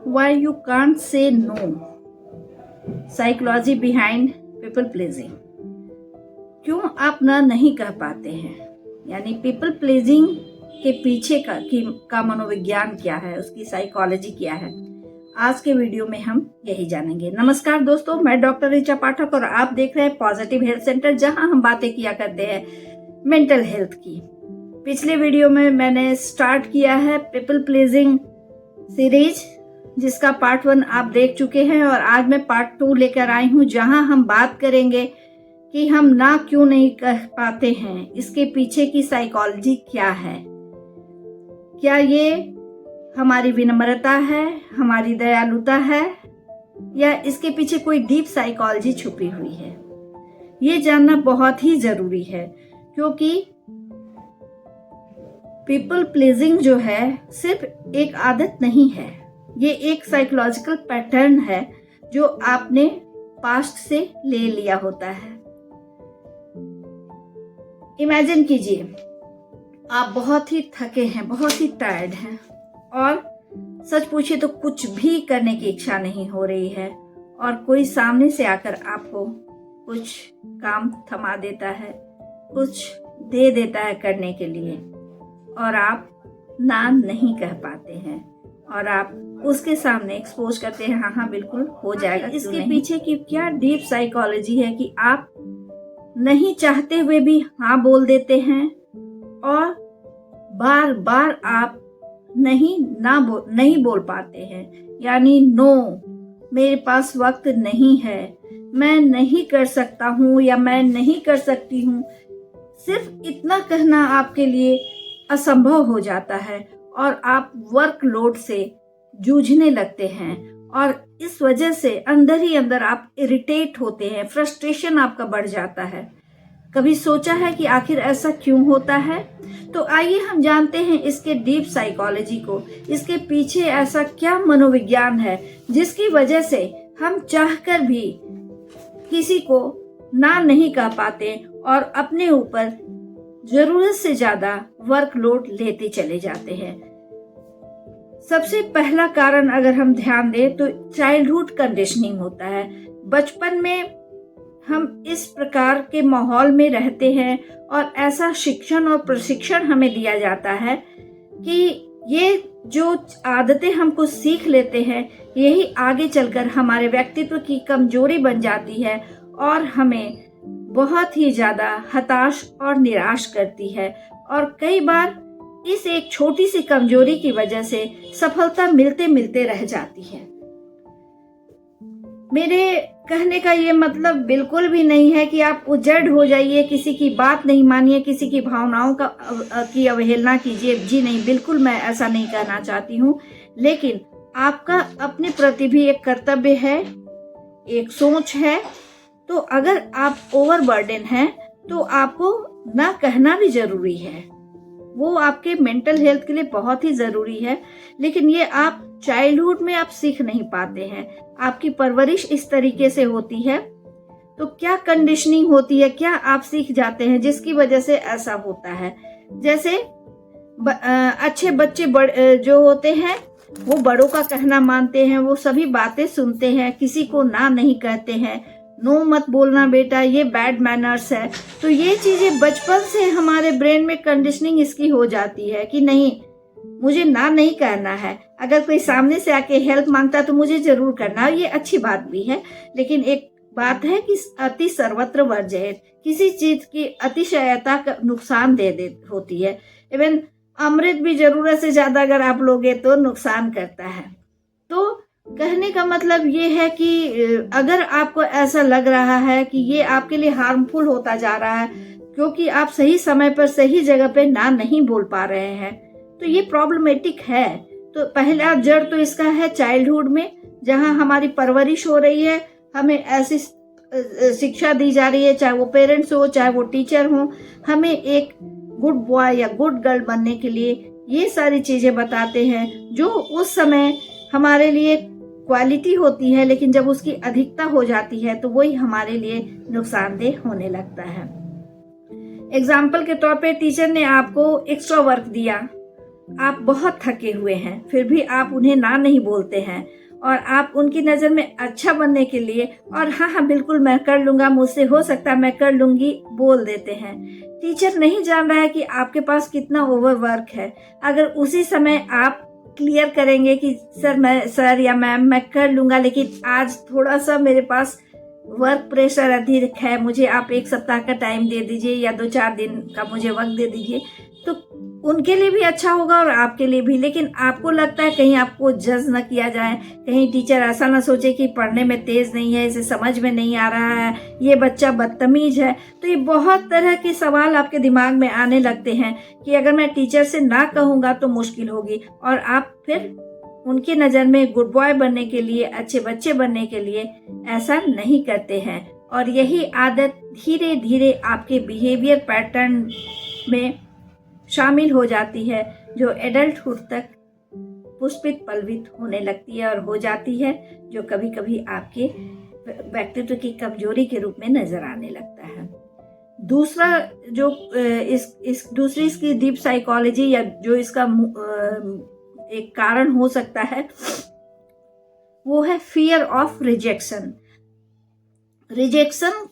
why you can't say no. Psychology behind people pleasing. क्यों आप ना नहीं कह पाते हैं, यानी पीपल प्लीजिंग के पीछे का मनोविज्ञान क्या है, उसकी साइकोलॉजी क्या है, आज के वीडियो में हम यही जानेंगे। नमस्कार दोस्तों, मैं डॉक्टर ऋचा पाठक और आप देख रहे हैं पॉजिटिव हेल्थ सेंटर, जहां हम बातें किया करते हैं मेंटल हेल्थ की। पिछले वीडियो में मैंने स्टार्ट किया है पीपल प्लीजिंग सीरीज, जिसका पार्ट 1 आप देख चुके हैं, और आज मैं पार्ट 2 लेकर आई हूं, जहां हम बात करेंगे कि हम ना क्यों नहीं कह पाते हैं, इसके पीछे की साइकोलॉजी क्या है। क्या ये हमारी विनम्रता है, हमारी दयालुता है, या इसके पीछे कोई डीप साइकोलॉजी छुपी हुई है। ये जानना बहुत ही जरूरी है, क्योंकि पीपल प्लीजिंग जो है सिर्फ एक आदत नहीं है, ये एक साइकोलॉजिकल पैटर्न है जो आपने पास्ट से ले लिया होता है। इमेजिन कीजिए, आप बहुत ही थके हैं, बहुत ही टायर्ड हैं, और सच पूछिए तो कुछ भी करने की इच्छा नहीं हो रही है, और कोई सामने से आकर आपको कुछ काम थमा देता है, कुछ दे देता है करने के लिए, और आप ना नहीं कह पाते हैं, और आप उसके सामने एक्सपोज करते हैं, हाँ बिल्कुल हो जाएगा। इसके पीछे की क्या डीप साइकोलॉजी है कि आप नहीं चाहते हुए भी हाँ बोल देते हैं, और बार बार आप नहीं बोल पाते हैं, यानी नो, मेरे पास वक्त नहीं है, मैं नहीं कर सकता हूँ, या मैं नहीं कर सकती हूँ। सिर्फ इतना कहना आपके लिए असंभव हो जाता है, और आप वर्कलोड से जूझने लगते हैं, और इस वजह से अंदर ही अंदर आप इरिटेट होते हैं, फ्रस्ट्रेशन आपका बढ़ जाता है। कभी सोचा है कि आखिर ऐसा क्यों होता है? तो आइए हम जानते हैं इसके डीप साइकोलॉजी को। इसके पीछे ऐसा क्या मनोविज्ञान है जिसकी वजह से हम चाहकर भी किसी को ना नहीं कह पाते, और अपने ऊपर जरूरत से ज्यादा वर्कलोड लेते चले जाते हैं। सबसे पहला कारण अगर हम ध्यान दें तो चाइल्डहुड कंडीशनिंग होता है। बचपन में हम इस प्रकार के माहौल में रहते हैं, और ऐसा शिक्षण और प्रशिक्षण हमें दिया जाता है कि ये जो आदतें हमको सीख लेते हैं, यही आगे चलकर हमारे व्यक्तित्व की कमजोरी बन जाती है, और हमें बहुत ही ज्यादा हताश और निराश करती है। और कई बार इस एक छोटी सी कमजोरी की वजह से सफलता मिलते मिलते रह जाती है। मेरे कहने का ये मतलब बिल्कुल भी नहीं है कि आप उजड़ हो जाइए, किसी की बात नहीं मानिए, किसी की भावनाओं की अवहेलना कीजिए। जी नहीं, बिल्कुल मैं ऐसा नहीं कहना चाहती हूँ, लेकिन आपका अपने प्रति भी एक कर्तव्य है, एक सोच है। तो अगर आप ओवरबर्डन हैं तो आपको ना कहना भी जरूरी है, वो आपके मेंटल हेल्थ के लिए बहुत ही जरूरी है। लेकिन ये आप चाइल्डहुड में आप सीख नहीं पाते हैं, आपकी परवरिश इस तरीके से होती है। तो क्या कंडीशनिंग होती है, क्या आप सीख जाते हैं जिसकी वजह से ऐसा होता है? जैसे अच्छे बच्चे जो होते हैं वो बड़ों का कहना मानते हैं, वो सभी बातें सुनते हैं, किसी को ना नहीं कहते हैं, नो मत बोलना बेटा, ये बैड मैनर्स है। तो ये चीजें बचपन से हमारे ब्रेन में कंडीशनिंग इसकी हो जाती है कि नहीं, मुझे ना नहीं कहना है। अगर कोई सामने से आके हेल्प मांगता है तो मुझे जरूर करना, ये अच्छी बात भी है, लेकिन एक बात है कि अति सर्वत्र वर्जयेत, किसी चीज की अतिशयता का नुकसान दे होती है। इवन अमृत भी जरूरत से ज्यादा अगर आप लोगे तो नुकसान करता है। तो कहने का मतलब ये है कि अगर आपको ऐसा लग रहा है कि ये आपके लिए हार्मफुल होता जा रहा है, क्योंकि आप सही समय पर सही जगह पे ना नहीं बोल पा रहे हैं, तो ये प्रॉब्लमेटिक है। तो पहला जड़ तो इसका है चाइल्डहुड में, जहां हमारी परवरिश हो रही है, हमें ऐसी शिक्षा दी जा रही है, चाहे वो पेरेंट्स हो चाहे वो टीचर हो, हमें एक गुड बॉय या गुड गर्ल बनने के लिए ये सारी चीजें बताते हैं, जो उस समय हमारे लिए क्वालिटी होती है, लेकिन जब उसकी अधिकता हो जाती है तो वही हमारे लिए नुकसानदेह होने लगता है। एग्जाम्पल के तौर पे टीचर ने आपको एक्स्ट्रा वर्क दिया, आप बहुत थके हुए हैं, फिर भी आप उन्हें ना नहीं बोलते हैं और आप उनकी नज़र में अच्छा बनने के लिए और हाँ हाँ बिल्कुल मैं कर लूँगा, मुझसे हो सकता है, मैं कर लूँगी बोल देते हैं। टीचर नहीं जान रहा है कि आपके पास कितना ओवरवर्क है। अगर उसी समय आप क्लियर करेंगे कि सर या मैम मैं कर लूँगा, लेकिन आज थोड़ा सा मेरे पास वर्क प्रेशर अधिक है, मुझे आप 1 सप्ताह का टाइम दे दीजिए या 2-4 दिन का मुझे वक्त दे दीजिए, तो उनके लिए भी अच्छा होगा और आपके लिए भी। लेकिन आपको लगता है कहीं आपको जज न किया जाए, कहीं टीचर ऐसा ना सोचे कि पढ़ने में तेज नहीं है, इसे समझ में नहीं आ रहा है, ये बच्चा बदतमीज है। तो ये बहुत तरह के सवाल आपके दिमाग में आने लगते हैं कि अगर मैं टीचर से ना कहूँगा तो मुश्किल होगी, और आप फिर उनकी नज़र में गुड बॉय बनने के लिए, अच्छे बच्चे बनने के लिए ऐसा नहीं करते हैं। और यही आदत धीरे धीरे आपके बिहेवियर पैटर्न में शामिल हो जाती है, जो एडल्टहुड तक पुष्पित पल्वित होने लगती है और हो जाती है, जो कभी कभी आपके व्यक्तित्व की कमजोरी के रूप में नजर आने लगता है। दूसरा जो दूसरी इसकी डीप साइकोलॉजी या जो इसका एक कारण हो सकता है, वो है फियर ऑफ रिजेक्शन। रिजेक्शन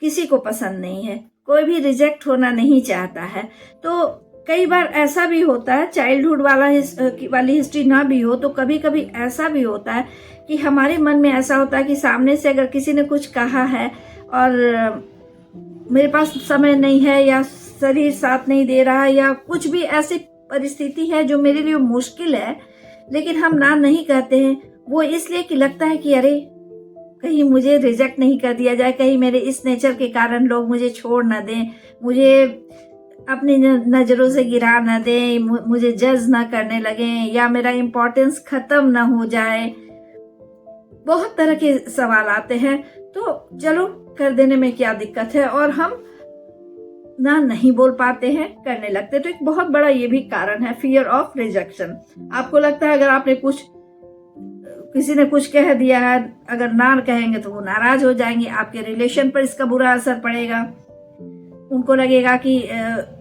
किसी को पसंद नहीं है, कोई भी रिजेक्ट होना नहीं चाहता है। तो कई बार ऐसा भी होता है, चाइल्डहुड वाली हिस्ट्री ना भी हो तो कभी कभी ऐसा भी होता है कि हमारे मन में ऐसा होता है कि सामने से अगर किसी ने कुछ कहा है और मेरे पास समय नहीं है या शरीर साथ नहीं दे रहा है या कुछ भी ऐसी परिस्थिति है जो मेरे लिए मुश्किल है, लेकिन हम ना नहीं कहते हैं, वो इसलिए कि लगता है कि अरे कहीं मुझे रिजेक्ट नहीं कर दिया जाए, कहीं मेरे इस नेचर के कारण लोग मुझे छोड़ ना दें, मुझे अपनी नज़रों से गिरा ना दें, मुझे जज ना करने लगें, या मेरा इम्पोर्टेंस खत्म ना हो जाए। बहुत तरह के सवाल आते हैं। तो चलो कर देने में क्या दिक्कत है, और हम ना नहीं बोल पाते हैं, करने लगते। तो एक बहुत बड़ा ये भी कारण है फियर ऑफ रिजेक्शन। आपको लगता है अगर आपने किसी ने कुछ कह दिया है, अगर ना कहेंगे तो वो नाराज हो जाएंगे, आपके रिलेशन पर इसका बुरा असर पड़ेगा, उनको लगेगा कि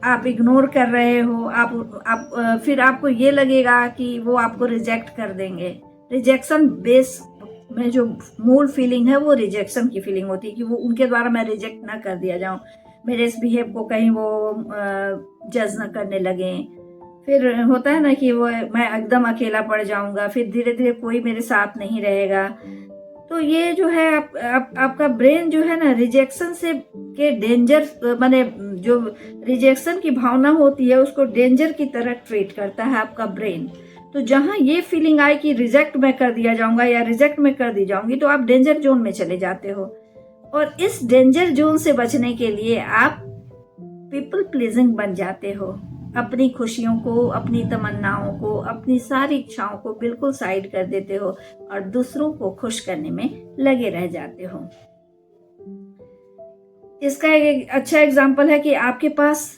आप इग्नोर कर रहे हो, फिर आपको ये लगेगा कि वो आपको रिजेक्ट कर देंगे। रिजेक्शन बेस में जो मूल फीलिंग है वो रिजेक्शन की फीलिंग होती है कि वो उनके द्वारा मैं रिजेक्ट ना कर दिया जाऊं, मेरे इस बिहेव को कहीं वो जज ना करने लगे। फिर होता है ना कि वो मैं एकदम अकेला पड़ जाऊंगा, फिर धीरे धीरे कोई मेरे साथ नहीं रहेगा। तो ये जो है आपका ब्रेन जो है ना रिजेक्शन से के डेंजर, माने जो रिजेक्शन की भावना होती है उसको डेंजर की तरह ट्रीट करता है आपका ब्रेन। तो जहां ये फीलिंग आए कि रिजेक्ट मैं कर दिया जाऊंगा या रिजेक्ट मैं कर दी जाऊंगी, तो आप डेंजर जोन में चले जाते हो। और इस डेंजर जोन से बचने के लिए आप पीपल प्लीजिंग बन जाते हो, अपनी खुशियों को, अपनी तमन्नाओं को, अपनी सारी इच्छाओं को बिल्कुल साइड कर देते हो और दूसरों को खुश करने में लगे रह जाते हो। इसका एक अच्छा एग्जाम्पल है कि आपके पास,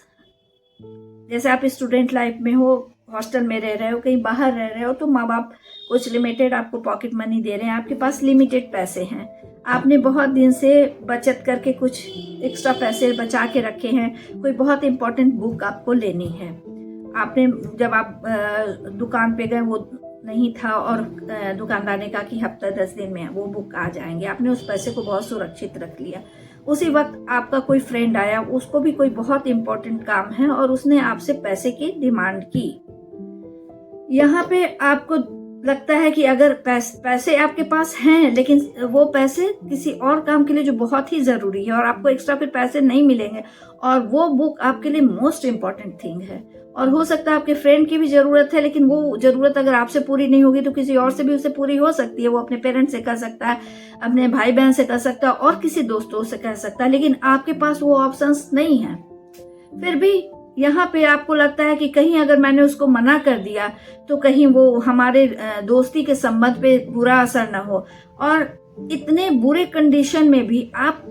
जैसे आप स्टूडेंट लाइफ में हो, हॉस्टल में रह रहे हो, कहीं बाहर रह रहे हो, तो माँ बाप कुछ लिमिटेड आपको पॉकेट मनी दे रहे हैं, आपके पास लिमिटेड पैसे हैं, आपने बहुत दिन से बचत करके कुछ एक्स्ट्रा पैसे बचा के रखे हैं, कोई बहुत इंपॉर्टेंट बुक आपको लेनी है, आपने जब आप दुकान पे गए वो नहीं था और दुकानदार ने कहा कि हफ्ता 10 दिन में वो बुक आ जाएंगे, आपने उस पैसे को बहुत सुरक्षित रख लिया। उसी वक्त आपका कोई फ्रेंड आया, उसको भी कोई बहुत इंपॉर्टेंट काम है और उसने आपसे पैसे की डिमांड की। यहाँ पे आपको लगता है कि अगर पैसे आपके पास हैं, लेकिन वो पैसे किसी और काम के लिए जो बहुत ही जरूरी है और आपको एक्स्ट्रा फिर पैसे नहीं मिलेंगे, और वो बुक आपके लिए मोस्ट इम्पॉर्टेंट थिंग है, और हो सकता है आपके फ्रेंड की भी जरूरत है, लेकिन वो जरूरत अगर आपसे पूरी नहीं होगी तो किसी और से भी उसे पूरी हो सकती है। वो अपने पेरेंट्स से कर सकता है, अपने भाई बहन से कर सकता है, और किसी दोस्तों से कर सकता है, लेकिन आपके पास वो ऑप्शंस नहीं है। फिर भी यहाँ पे आपको लगता है कि कहीं अगर मैंने उसको मना कर दिया तो कहीं वो हमारे दोस्ती के संबंध पे बुरा असर ना हो, और इतने बुरे कंडीशन में भी आप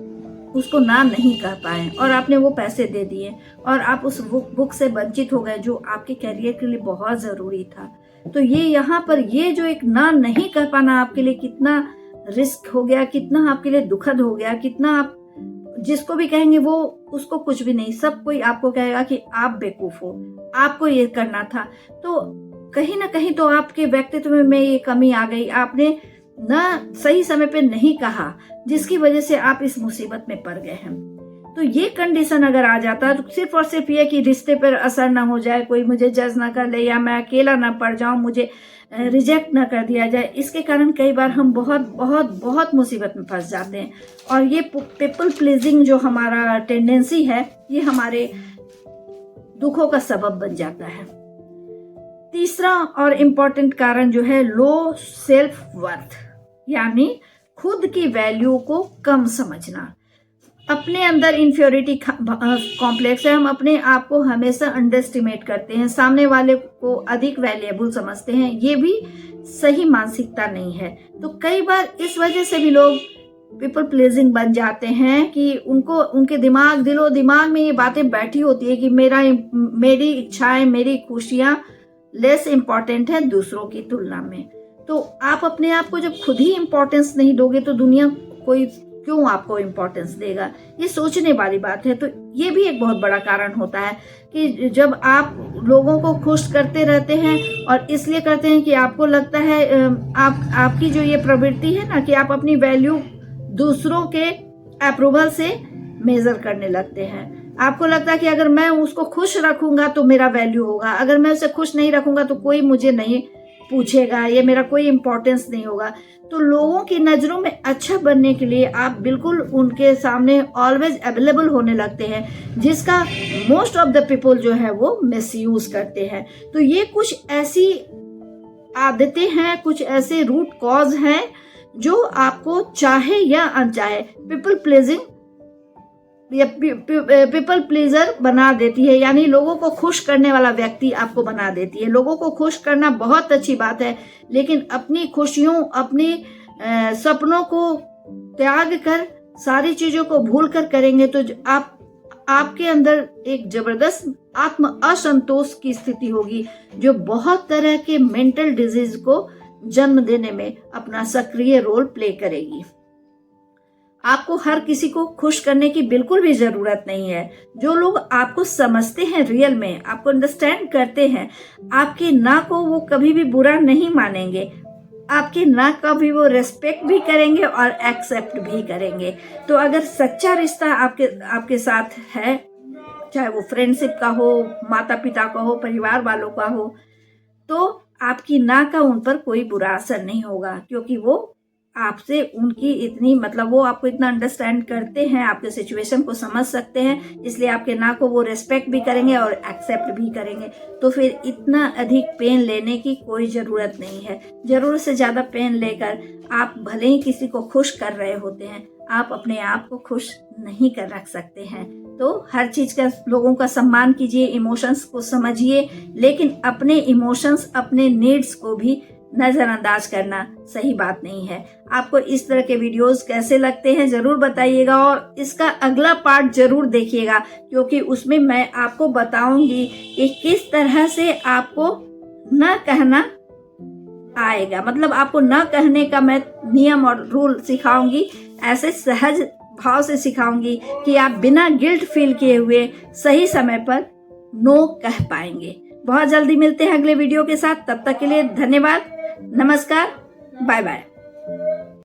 उसको ना नहीं कर पाए और आपने वो पैसे दे दिए और आप उस बुक से वंचित हो गए जो आपके करियर के लिए बहुत जरूरी था। तो ये यहाँ पर ये जो एक ना नहीं कर पाना आपके लिए कितना रिस्क हो गया, कितना आपके लिए दुखद हो गया, कितना आप जिसको भी कहेंगे वो उसको कुछ भी नहीं, सब कोई आपको कहेगा कि आप बेवकूफ हो, आपको ये करना था। तो कहीं ना कहीं तो आपके व्यक्तित्व में ये कमी आ गई, आपने ना सही समय पे नहीं कहा, जिसकी वजह से आप इस मुसीबत में पड़ गए हैं। तो ये कंडीशन अगर आ जाता है तो सिर्फ और सिर्फ ये कि रिश्ते पर असर ना हो जाए, कोई मुझे जज ना कर ले, या मैं अकेला ना पड़ जाऊं, मुझे रिजेक्ट ना कर दिया जाए, इसके कारण कई बार हम बहुत बहुत बहुत मुसीबत में फंस जाते हैं। और ये पीपल प्लीजिंग जो हमारा टेंडेंसी है, ये हमारे दुखों का सबब बन जाता है। तीसरा और इम्पोर्टेंट कारण जो है लो सेल्फ वर्थ, यानी खुद की वैल्यू को कम समझना। अपने अंदर इंफ्योरिटी कॉम्प्लेक्स है, हम अपने आप को हमेशा अंडरस्टिमेट करते हैं, सामने वाले को अधिक वैल्यूएबल समझते हैं, ये भी सही मानसिकता नहीं है। तो कई बार इस वजह से भी लोग पीपल प्लीजिंग बन जाते हैं कि उनके दिलो दिमाग में ये बातें बैठी होती है कि मेरी इच्छाएं, मेरी खुशियां लेस इम्पोर्टेंट है दूसरों की तुलना में। तो आप अपने आप को जब खुद ही इम्पोर्टेंस नहीं दोगे तो दुनिया कोई क्यों आपको इम्पोर्टेंस देगा, ये सोचने वाली बात है। तो ये भी एक बहुत बड़ा कारण होता है कि जब आप लोगों को खुश करते रहते हैं, और इसलिए करते हैं कि आपको लगता है आपकी जो ये प्रवृत्ति है ना कि आप अपनी वैल्यू दूसरों के अप्रूवल से मेजर करने लगते हैं। आपको लगता है कि अगर मैं उसको खुश रखूंगा तो मेरा वैल्यू होगा, अगर मैं उसे खुश नहीं रखूंगा तो कोई मुझे नहीं पूछेगा, ये मेरा कोई इंपॉर्टेंस नहीं होगा। तो लोगों की नजरों में अच्छा बनने के लिए आप बिल्कुल उनके सामने ऑलवेज अवेलेबल होने लगते हैं, जिसका मोस्ट ऑफ द पीपल जो है वो मिसयूज करते हैं। तो ये कुछ ऐसी आदतें हैं, कुछ ऐसे रूट कॉज हैं जो आपको चाहे या अनचाहे पीपल प्लीजर बना देती है, यानी लोगों को खुश करने वाला व्यक्ति आपको बना देती है। लोगों को खुश करना बहुत अच्छी बात है, लेकिन अपनी खुशियों, अपने सपनों को त्याग कर, सारी चीजों को भूल कर करेंगे तो आपके अंदर एक जबरदस्त आत्म असंतोष की स्थिति होगी, जो बहुत तरह के मेंटल डिजीज को जन्म देने में अपना सक्रिय रोल प्ले करेगी। आपको हर किसी को खुश करने की बिल्कुल भी जरूरत नहीं है। जो लोग आपको समझते हैं, रियल में आपको अंडरस्टैंड करते हैं, आपके ना को वो कभी भी बुरा नहीं मानेंगे, आपके ना का भी वो रेस्पेक्ट भी करेंगे और एक्सेप्ट भी करेंगे। तो अगर सच्चा रिश्ता आपके साथ है, चाहे वो फ्रेंडशिप का हो, माता पिता का हो, परिवार वालों का हो, तो आपकी ना का उन पर कोई बुरा असर नहीं होगा, क्योंकि वो आपसे उनकी इतनी वो आपको इतना अंडरस्टैंड करते हैं, आपके सिचुएशन को समझ सकते हैं, इसलिए आपके ना को वो रेस्पेक्ट भी करेंगे और एक्सेप्ट भी करेंगे। तो फिर इतना अधिक पेन लेने की कोई ज़रूरत नहीं है। ज़रूरत से ज़्यादा पेन लेकर आप भले ही किसी को खुश कर रहे होते हैं, आप अपने आप को खुश नहीं कर रख सकते हैं। तो हर चीज़ का, लोगों का सम्मान कीजिए, इमोशंस को समझिए, लेकिन अपने इमोशंस, अपने नीड्स को भी नज़रअंदाज करना सही बात नहीं है। आपको इस तरह के वीडियोस कैसे लगते हैं ज़रूर बताइएगा, और इसका अगला पार्ट ज़रूर देखिएगा, क्योंकि उसमें मैं आपको बताऊंगी कि किस तरह से आपको न कहना आएगा। आपको न कहने का मैं नियम और रूल सिखाऊंगी, ऐसे सहज भाव से सिखाऊंगी कि आप बिना गिल्ट फील किए हुए सही समय पर नो कह पाएंगे। बहुत जल्दी मिलते हैं अगले वीडियो के साथ। तब तक के लिए धन्यवाद, नमस्कार, बाय बाय।